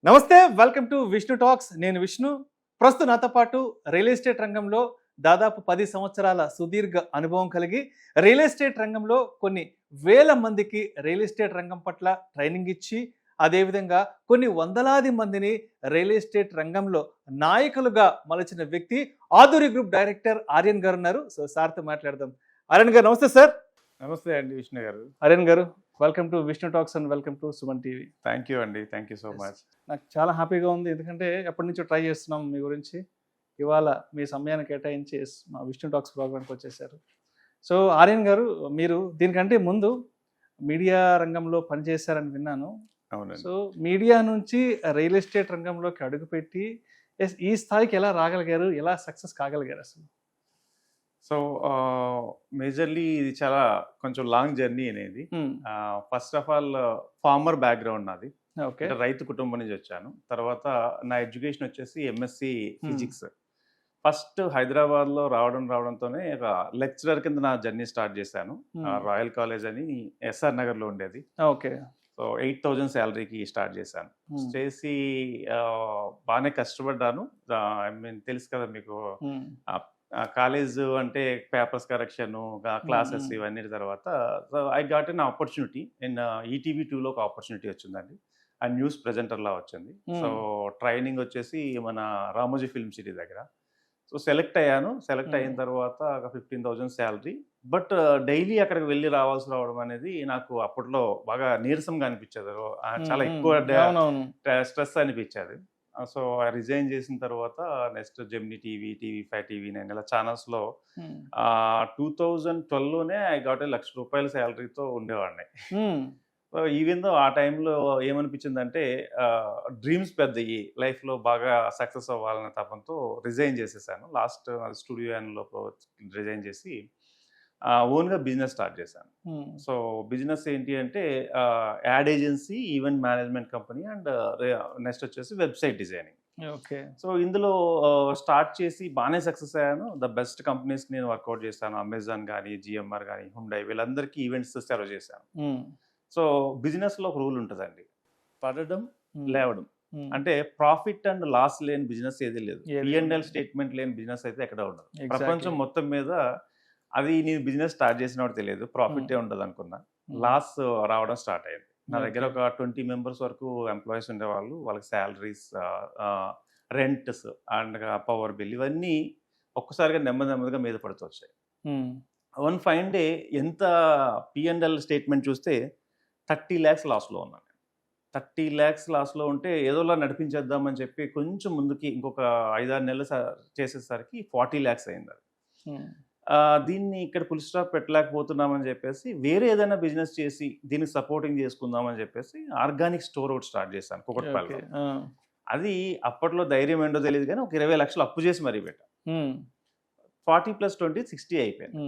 నమస్తే, welcome to Vishnu talks. నేను విష్ణు. ప్రస్తుతం నాతో పాటు రియల్ ఎస్టేట్ రంగంలో దాదాపు 10 సంవత్సరాల సుదీర్ఘ అనుభవం కలిగి రియల్ ఎస్టేట్ రంగంలో కొన్ని వేల మందికి రియల్ ఎస్టేట్ రంగం పట్ల ట్రైనింగ్ ఇచ్చి, అదేవిధంగా కొన్ని వందలాది మందిని రియల్ ఎస్టేట్ రంగంలో నాయకులుగా మలచిన వ్యక్తి ఆధురి గ్రూప్ డైరెక్టర్ ఆర్యన్ గారు ఉన్నారు. సో సార్తో మాట్లాడదాం. ఆర్యన్ గారు నమస్తే సార్. నమస్తే అండి విష్ణు గారు. ఆర్యన్ గారు, welcome to Vishnu talks and welcome to Suman TV. Thank you అండి, థ్యాంక్ యూ సో మచ్. నాకు చాలా హ్యాపీగా ఉంది, ఎందుకంటే ఎప్పటి నుంచో ట్రై చేస్తున్నాం మీ గురించి. ఇవాళ మీ సమయాన్ని కేటాయించి మా విష్ణు టాక్స్ ప్రోగ్రామ్కి వచ్చేసారు. సో ఆర్యన్ గారు, మీరు దీనికంటే ముందు మీడియా రంగంలో పనిచేశారని విన్నాను. అవునండి. సో మీడియా నుంచి రియల్ ఎస్టేట్ రంగంలోకి అడుగుపెట్టి ఈ స్థాయికి ఎలా రాగలిగారు, ఎలా సక్సెస్ కాగలిగారు అసలు? సో మేజర్లీ ఇది చాలా కొంచెం లాంగ్ జర్నీ అనేది. First of all farmer background నాది. ఓకే. అంటే రైతు కుటుంబం నుంచి వచ్చాను. తర్వాత నా ఎడ్యుకేషన్ వచ్చేసి ఎంఎస్సి ఫిజిక్స్. ఫస్ట్ హైదరాబాద్లో రావడంతోనే ఒక లెక్చరర్ కింద నా జర్నీ స్టార్ట్ చేశాను. రాయల్ కాలేజ్ అని ఎస్ఆర్ నగర్లో ఉండేది. ఓకే. సో 8,000 శాలరీకి స్టార్ట్ చేశాను. చేసి బాగానే కష్టపడ్డాను. ఐ మీన్ తెలుసు కదా మీకు, కాలేజ్ అంటే పేపర్స్ కరెక్షన్, క్లాసెస్ ఇవన్నీ తర్వాత I got an opportunity in ETV 2లో ఒక ఆపర్చునిటీ వచ్చిందండి. ఆ న్యూస్ ప్రెజెంటర్లా వచ్చింది. సో ట్రైనింగ్ వచ్చేసి మన రామోజీ ఫిల్మ్ సిటీ దగ్గర. సో సెలెక్ట్ అయ్యాను. సెలెక్ట్ అయిన తర్వాత ఒక 15,000 శాలరీ. బట్ డైలీ అక్కడికి వెళ్ళి రావడం అనేది నాకు అప్పట్లో బాగా నీరసంగా అనిపించేది. చాలా ఎక్కువ స్ట్రెస్ అనిపించేది. సో రిజైన్ చేసిన తర్వాత next Gemini TV, TV5, TV9 ఇలా ఛానల్స్లో 2012లోనే ఐ గాట్ ₹1,00,000 శాలరీతో ఉండేవాడిని. సో ఈవెన్ దో ఆ టైంలో ఏమనిపించిందంటే డ్రీమ్స్ పెద్దయి, లైఫ్లో బాగా సక్సెస్ అవ్వాలనే తపంతో రిజైన్ చేసేసాను. లాస్ట్ స్టూడియో లో రిజైన్ చేసి ఓన్గా బిజినెస్ స్టార్ట్ చేశాను. సో బిజినెస్ ఏంటి అంటే ad agency, event management company and next వచ్చేసి వెబ్సైట్ డిజైనింగ్. ఓకే. సో ఇందులో స్టార్ట్ చేసి బాగానే సక్సెస్ అయ్యాను. ద బెస్ట్ కంపెనీస్కి నేను వర్కౌట్ చేశాను. అమెజాన్ కానీ, జిఎంఆర్ కానీ, హుండై, వీళ్ళందరికీ ఈవెంట్స్ సర్వ్ చేశాను. సో బిజినెస్లో ఒక రూల్ ఉంటుందండి, పడడం లేవడం. అంటే ప్రాఫిట్ అండ్ లాస్ లేని బిజినెస్ ఏది లేదు. P&L స్టేట్మెంట్ లేని బిజినెస్ అయితే ఎక్కడ ఉండదు ప్రపంచం మొత్తం మీద. అది నేను బిజినెస్ స్టార్ట్ చేసినప్పుడు తెలియదు, ప్రాఫిటే ఉండదు అనుకున్నా. లాస్ రావడం స్టార్ట్ అయింది. నా దగ్గర ఒక 20 మెంబర్స్ వరకు ఎంప్లాయీస్ ఉండేవాళ్ళు. వాళ్ళకి salaries, rents and power bill ఇవన్నీ ఒక్కసారిగా నెమ్మదిగా మీద పడుతూ వచ్చాయి. వన్ ఫైన్ డే ఎంత P&L స్టేట్మెంట్ చూస్తే 30 lakhs లాస్లో ఉన్నాను. 30 lakhs లాస్లో ఉంటే ఏదోలా నడిపించేద్దామని చెప్పి కొంచెం ముందుకి ఇంకొక 5-6 నెలలు చేసేసరికి 40 lakhs అయింది. దీన్ని ఇక్కడ ఫుల్ స్టాప్ పెట్టలేకపోతున్నామని చెప్పేసి వేరే ఏదైనా బిజినెస్ చేసి దీనికి సపోర్టింగ్ చేసుకుందామని చెప్పేసి ఆర్గానిక్ స్టోర్ ఒకటి స్టార్ట్ చేశాను కుకట్పల్లిలో. అది అప్పట్లో ధైర్యం ఏంటో తెలియదు కానీ ఒక 20 లక్షలు అప్పు చేసి మరీ పెట్టా. 40 + 20 60 అయిపోయింది.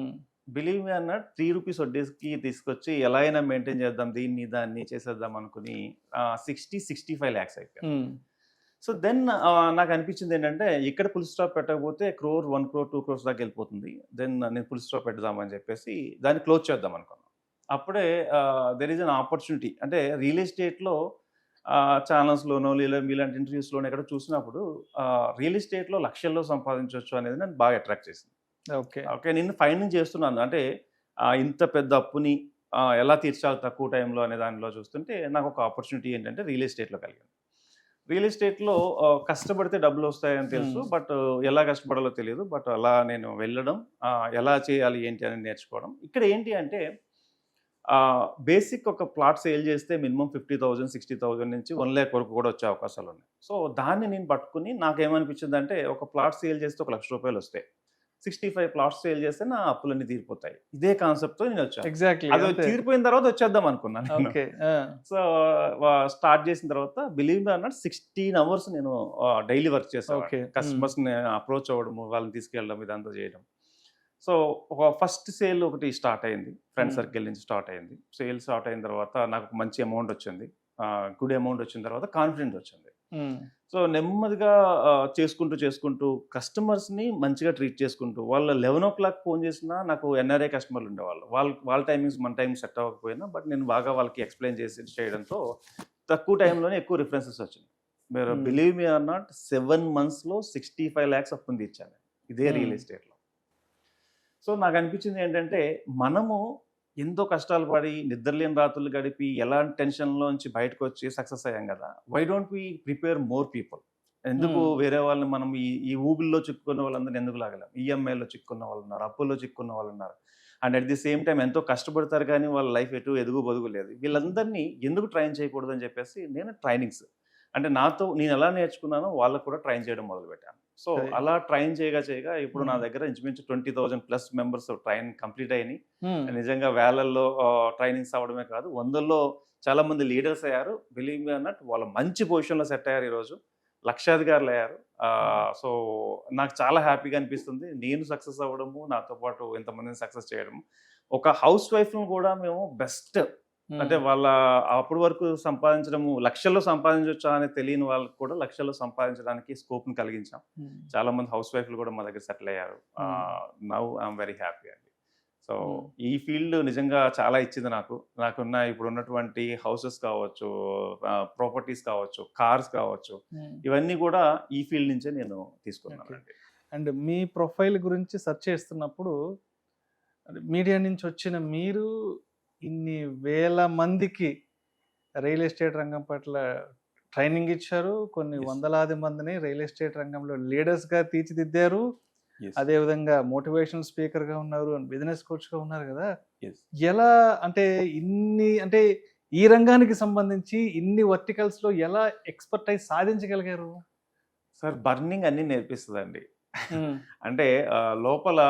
బిలీవ్ మీ అన్న 3 రూపీస్ వడ్డీకి తీసుకొచ్చి ఎలా అయినా మెయింటైన్ చేద్దాం, దీన్ని దాన్ని చేసేద్దాం అనుకుని 60-65 lakhs అయిపోయింది. సో దెన్ నాకు అనిపించింది ఏంటంటే ఇక్కడ ఫుల్ స్టాప్ పెట్టకపోతే 1 crore, 1 crore, 2 crores దాకా వెళ్ళిపోతుంది. దెన్ నేను ఫుల్ స్టాప్ పెడదామని చెప్పేసి దాన్ని క్లోజ్ చేద్దాం అనుకున్నాను. అప్పుడే దెర్ ఈజ్ అన్ ఆపర్చునిటీ. అంటే రియల్ ఎస్టేట్లో ఛానల్స్లోనో ఇలాంటి ఇంటర్వ్యూస్లోనో ఎక్కడ చూసినప్పుడు రియల్ ఎస్టేట్లో లక్షల్లో సంపాదించవచ్చు అనేది నన్ను బాగా అట్రాక్ట్ చేసింది. ఓకే, నేను ఫైండింగ్ చేస్తున్నాను. అంటే ఇంత పెద్ద అప్పుని ఎలా తీర్చాలి తక్కువ టైంలో అనే దానిలో చూస్తుంటే నాకు ఒక ఆపర్చునిటీ ఏంటంటే రియల్ ఎస్టేట్లో కలిగింది. రియల్ ఎస్టేట్లో కష్టపడితే డబ్బులు వస్తాయని తెలుసు, బట్ ఎలా కష్టపడాలో తెలియదు. బట్ అలా నేను వెళ్ళడం, ఎలా చేయాలి ఏంటి అని నేర్చుకోవడం. ఇక్కడ ఏంటి అంటే బేసిక్ ఒక ప్లాట్ సేల్ చేస్తే మినిమం 50,000, 60,000 నుంచి 1 lakh వరకు కూడా వచ్చే అవకాశాలు ఉన్నాయి. సో దాన్ని నేను పట్టుకుని నాకేమనిపించింది అంటే ఒక ప్లాట్ సేల్ చేస్తే ₹1,00,000 వస్తాయి, 65 ప్లాట్స్ సేల్ చేస్తే నా అప్పులన్నీ తీరిపోతాయి. ఇదే కాన్సెప్ట్ తో నేను వచ్చాను. ఎగ్జాక్ట్లీ. అది తీరిపోయిన తర్వాత వచ్చేద్దాం అనుకున్నాను. సో స్టార్ట్ చేసిన తర్వాత బిలీవ్ మీ అన్నట్టు 16 hours నేను డైలీ వర్క్ చేసాను. కస్టమర్స్ ని అప్రోచ్ అవ్వడం, వాళ్ళని తీసుకెళ్ళడం, ఇదంతా చేయడం. సో ఒక ఫస్ట్ సేల్ ఒకటి స్టార్ట్ అయింది, ఫ్రెండ్ సర్కిల్ నుంచి స్టార్ట్ అయింది. సేల్ స్టార్ట్ అయిన తర్వాత నాకు మంచి అమౌంట్ వచ్చింది. గుడ్ అమౌంట్ వచ్చిన తర్వాత కాన్ఫిడెంట్ వచ్చింది. సో నెమ్మదిగా చేసుకుంటూ కస్టమర్స్ని మంచిగా ట్రీట్ చేసుకుంటూ, వాళ్ళ 11 o'clock ఫోన్ చేసినా నాకు NRI కస్టమర్లు ఉండేవాళ్ళు. వాళ్ళ టైమింగ్స్ మన టైం సెట్ అవ్వకపోయినా బట్ నేను బాగా వాళ్ళకి ఎక్స్ప్లెయిన్ చేయడంతో తక్కువ టైంలోనే ఎక్కువ రిఫరెన్సెస్ వచ్చింది. మీరు బిలీవ్ మీ ఆర్ నాట్ 7 monthsలో 65 lakhs అప్పుని తీర్చాను ఇదే రియల్ ఎస్టేట్లో. సో నాకు అనిపించింది ఏంటంటే మనము ఎంతో కష్టాలు పడి నిద్రలేని రాత్రులు గడిపి ఎలాంటి టెన్షన్లోంచి బయటకు వచ్చి సక్సెస్ అయ్యాం కదా, why don't we prepare more people? ఎందుకు వేరే వాళ్ళని మనం ఈ ఊబిల్లో చిక్కుకున్న వాళ్ళందరినీ ఎందుకు లాగలేం? ఈఎంఐలో చిక్కున్న వాళ్ళు ఉన్నారు, అప్పుల్లో చిక్కున్న వాళ్ళు ఉన్నారు, and at the same time ఎంతో కష్టపడతారు కానీ వాళ్ళ లైఫ్ ఎటు ఎదుగు బదుగు లేదు. వీళ్ళందరినీ ఎందుకు ట్రైన్ చేయకూడదని చెప్పేసి నేను ట్రైనింగ్స్ అంటే నేను ఎలా నేర్చుకున్నానో వాళ్ళకు కూడా ట్రైన్ చేయడం మొదలుపెట్టాను. సో అలా ట్రైన్ చేయగా ఇప్పుడు నా దగ్గర ఇంచుమించు 20,000+ మెంబర్స్ ట్రైన్ కంప్లీట్ అయినాయి. నిజంగా వేలల్లో ట్రైనింగ్స్ అవ్వడమే కాదు, 100లో చాలా మంది లీడర్స్ అయ్యారు. బిలీవ్ మీ అన్నట్టు వాళ్ళ మంచి పొజిషన్లో సెట్ అయ్యారు, ఈరోజు లక్షాధికారులు అయ్యారు. సో నాకు చాలా హ్యాపీగా అనిపిస్తుంది నేను సక్సెస్ అవ్వడము, నాతో పాటు ఇంతమందిని సక్సెస్ చేయడము. ఒక హౌస్ వైఫ్ను కూడా మేము బెస్ట్ అంటే వాళ్ళ అప్పటి వరకు సంపాదించడము లక్షల్లో సంపాదించవచ్చా అని తెలియని వాళ్ళకి కూడా లక్షల్లో సంపాదించడానికి స్కోప్ని కలిగించాం. చాలా మంది హౌస్ వైఫ్లు కూడా మా దగ్గర సెటిల్ అయ్యారు. నౌ ఐఎమ్ వెరీ హ్యాపీ అండి. సో ఈ ఫీల్డ్ నిజంగా చాలా ఇచ్చింది నాకున్న ఇప్పుడు ఉన్నటువంటి హౌసెస్ కావచ్చు, ప్రాపర్టీస్ కావచ్చు, కార్స్ కావచ్చు, ఇవన్నీ కూడా ఈ ఫీల్డ్ నుంచే నేను తీసుకున్నాను. అండ్ మీ ప్రొఫైల్ గురించి సెర్చ్ చేస్తున్నప్పుడు మీడియా నుంచి వచ్చిన మీరు ఇన్ని వేల మందికి రియల్ ఎస్టేట్ రంగం పట్ల ట్రైనింగ్ ఇచ్చారు, కొన్ని వందలాది మందిని రియల్ ఎస్టేట్ రంగంలో లీడర్స్గా తీర్చిదిద్దారు, అదేవిధంగా మోటివేషనల్ స్పీకర్గా ఉన్నారు, బిజినెస్ కోచ్గా ఉన్నారు కదా. ఎలా అంటే అంటే ఈ రంగానికి సంబంధించి ఇన్ని వర్టికల్స్లో ఎలా ఎక్స్పర్టైజ్ సాధించగలిగారు? సార్ బర్నింగ్ అన్ని నేర్పిస్తుందండి. అంటే లోపల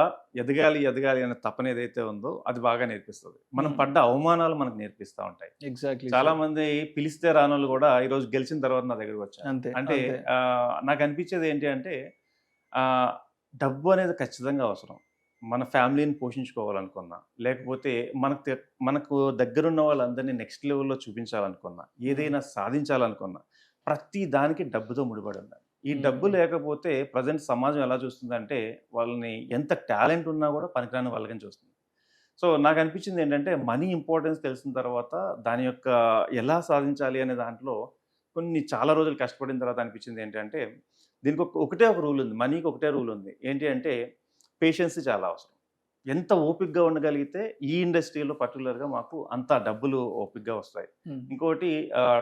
ఎదగాలి అనే తపన ఏదైతే ఉందో అది బాగా నేర్పిస్తుంది. మనం పడ్డ అవమానాలు మనకు నేర్పిస్తూ ఉంటాయి. ఎగ్జాక్ట్లీ. చాలా మంది పిలిస్తే రానోళ్ళు కూడా ఈరోజు గెలిచిన తర్వాత నా దగ్గరికి వచ్చారు. అంటే నాకు అనిపించేది ఏంటి అంటే డబ్బు అనేది ఖచ్చితంగా అవసరం. మన ఫ్యామిలీని పోషించుకోవాలనుకున్నా, లేకపోతే మనకు దగ్గరున్న వాళ్ళందరినీ నెక్స్ట్ లెవెల్లో చూపించాలనుకున్నా, ఏదైనా సాధించాలనుకున్నా ప్రతి దానికి డబ్బుతో ముడిపడి ఉండాలి. ఈ డబ్బు లేకపోతే ప్రజెంట్ సమాజం ఎలా చూస్తుందంటే వాళ్ళని ఎంత టాలెంట్ ఉన్నా కూడా పనికిరాని వాళ్ళని చూస్తుంది. సో నాకు అనిపించింది ఏంటంటే మనీ ఇంపార్టెన్స్ తెలిసిన తర్వాత దాని యొక్క ఎలా సాధించాలి అనే దాంట్లో చాలా రోజులు కష్టపడిన తర్వాత అనిపించింది ఏంటంటే దీనికి ఒకటే ఒక రూల్ ఉంది, మనీకి ఒకటే రూల్ ఉంది. ఏంటి అంటే పేషెన్స్ చాలా అవసరం. ఎంత ఓపిక్గా ఉండగలిగితే ఈ ఇండస్ట్రీలో పర్టికులర్గా మాకు అంత డబ్బులు ఓపిక్గా వస్తాయి. ఇంకోటి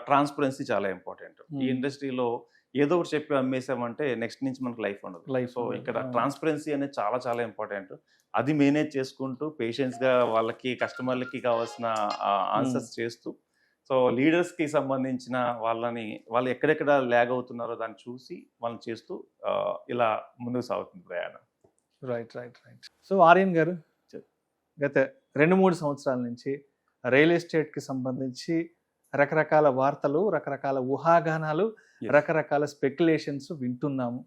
ట్రాన్స్పరెన్సీ చాలా ఇంపార్టెంట్. ఈ ఇండస్ట్రీలో ఏదో ఒకటి చెప్పి అమ్మేసామంటే నెక్స్ట్ నుంచి మనకు లైఫ్ ఉండదు. సో ఇక్కడ ట్రాన్స్పరెన్సీ అనేది చాలా చాలా ఇంపార్టెంట్. అది మేనేజ్ చేసుకుంటూ పేషెన్స్గా వాళ్ళకి కస్టమర్లకి కావాల్సిన ఆన్సర్స్ చేస్తూ, సో లీడర్స్కి సంబంధించిన వాళ్ళు ఎక్కడెక్కడ ల్యాగ్ అవుతున్నారో దాన్ని చూసి వాళ్ళని చేస్తూ ఇలా ముందుకు సాగుతుంది ప్రయాణం. రైట్. సో ఆర్యన్ గారు, గత 2-3 సంవత్సరాల నుంచి రియల్ ఎస్టేట్కి సంబంధించి రకరకాల వార్తలు, రకరకాల ఊహాగానాలు, రకరకాల స్పెక్యులేషన్స్ వింటున్నాము.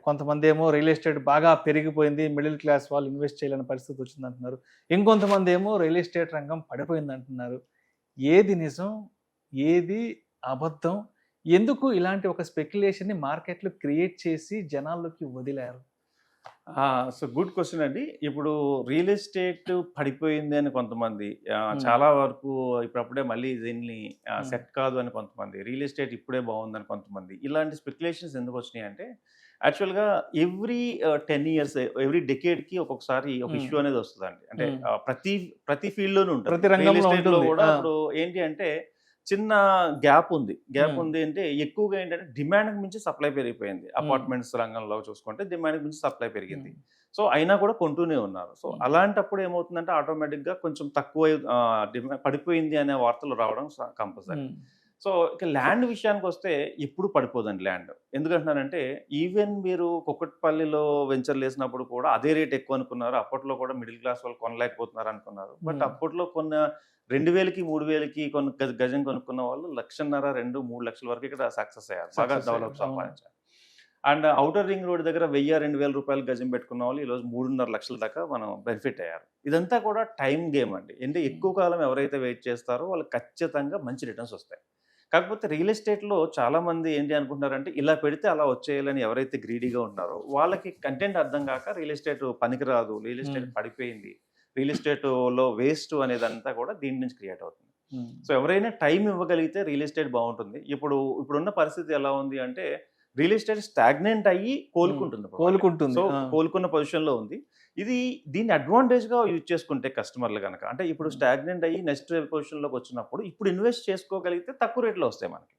కొంతమంది ఏమో రియల్ ఎస్టేట్ బాగా పెరిగిపోయింది, మిడిల్ క్లాస్ వాళ్ళు ఇన్వెస్ట్ చేయలేని పరిస్థితి వచ్చింది అంటున్నారు. ఇంకొంతమంది ఏమో రియల్ ఎస్టేట్ రంగం పడిపోయింది అంటున్నారు. ఏది నిజం, ఏది అబద్ధం? ఎందుకు ఇలాంటి ఒక స్పెక్యులేషన్ని మార్కెట్లో క్రియేట్ చేసి జనాల్లోకి వదిలారు? సో గుడ్ క్వశ్చన్ అండి. ఇప్పుడు రియల్ ఎస్టేట్ పడిపోయింది అని కొంతమంది, చాలా వరకు ఇప్పుడప్పుడే మళ్ళీ దీన్ని సెట్ కాదు అని కొంతమంది, రియల్ ఎస్టేట్ ఇప్పుడే బాగుందని కొంతమంది. ఇలాంటి స్పెక్యులేషన్స్ ఎందుకు వచ్చినాయి అంటే యాక్చువల్గా ఎవ్రీ 10 years ఎవ్రీ డెకేడ్కి ఒక్కొక్కసారి ఒక ఇష్యూ అనేది వస్తుందండి. అంటే ప్రతి ఫీల్డ్లోనూ ఉంటుంది. ప్రతి రంగంలో కూడా ఇప్పుడు ఏంటి అంటే చిన్న గ్యాప్ ఉంది అంటే ఎక్కువగా ఏంటంటే డిమాండ్కి మించి సప్లై పెరిగిపోయింది. అపార్ట్మెంట్స్ రంగంలో చూసుకుంటే డిమాండ్కి మించి సప్లై పెరిగింది. సో అయినా కూడా కొంటూనే ఉన్నారు. సో అలాంటప్పుడు ఏమవుతుందంటే ఆటోమేటిక్గా కొంచెం తక్కువ పడిపోయింది అనే వార్తలు రావడం కంపల్సరీ. సో ఇక ల్యాండ్ విషయానికి వస్తే ఎప్పుడు పడిపోదండి ల్యాండ్. ఎందుకంటున్నానంటే ఈవెన్ మీరు కుక్కట్పల్లిలో వెంచర్లు వేసినప్పుడు కూడా అదే రేట్ ఎక్కువ అనుకున్నారు. అప్పట్లో కూడా మిడిల్ క్లాస్ వాళ్ళు కొనలేకపోతున్నారు అనుకున్నారు. బట్ అప్పట్లో 2,000కి 3,000కి గజం కొనుక్కున్న వాళ్ళు 1,50,000, 2-3 లక్షల వరకు ఇక్కడ సక్సెస్ అయ్యారు, బాగా డెవలప్ సంపాదించారు. అండ్ ఔటర్ రింగ్ రోడ్ దగ్గర 1,000-2,000 రూపాయలు గజం పెట్టుకున్న వాళ్ళు ఈరోజు 3.5 లక్షల దాకా మనం బెనిఫిట్ అయ్యారు. ఇదంతా కూడా టైం గేమ్ అండి. అంటే ఎక్కువ కాలం ఎవరైతే వెయిట్ చేస్తారో వాళ్ళకి ఖచ్చితంగా మంచి రిటర్న్స్ వస్తాయి. కాకపోతే రియల్ ఎస్టేట్లో చాలామంది ఏంటి అనుకుంటున్నారంటే ఇలా పెడితే అలా వచ్చేయాలని ఎవరైతే గ్రీడీగా ఉన్నారో వాళ్ళకి కంటెంట్ అర్థం కాక రియల్ ఎస్టేట్ పనికిరాదు, రియల్ ఎస్టేట్ పడిపోయింది, రియల్ ఎస్టేట్లో వేస్ట్ అనేదంతా కూడా దీని నుంచి క్రియేట్ అవుతుంది. సో ఎవరైనా టైం ఇవ్వగలిగితే రియల్ ఎస్టేట్ బాగుంటుంది. ఇప్పుడున్న పరిస్థితి ఎలా ఉంది అంటే రియల్ ఎస్టేట్ స్టాగ్నెంట్ అయ్యి కోలుకుంటుంది. కోలుకుంటుంది. సో కోలుకున్న పొజిషన్ లో ఉంది. దీన్ని అడ్వాంటేజ్ గా యూజ్ చేసుకుంటే కస్టమర్లు కనుక, అంటే ఇప్పుడు స్టాగ్నెంట్ అయ్యి నెక్స్ట్ పొజిషన్ లోకి వచ్చినప్పుడు ఇప్పుడు ఇన్వెస్ట్ చేసుకోగలిగితే తక్కువ రేట్లో వస్తాయి మనకి.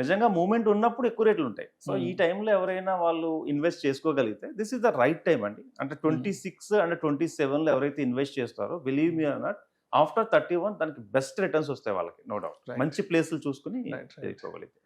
నిజంగా మూమెంట్ ఉన్నప్పుడు ఎక్కువ రేట్లు ఉంటాయి. సో ఈ టైంలో ఎవరైనా వాళ్ళు ఇన్వెస్ట్ చేసుకోగలిగితే this is the right time అండి. అంటే 26 అండ్ 27 లో ఎవరైతే ఇన్వెస్ట్ చేస్తారో believe me or not, after 31 దానికి బెస్ట్ రిటర్న్స్ వస్తాయి వాళ్ళకి, నో డౌట్. మంచి ప్లేసులు చూసుకుని చేసుకోగలిగితే.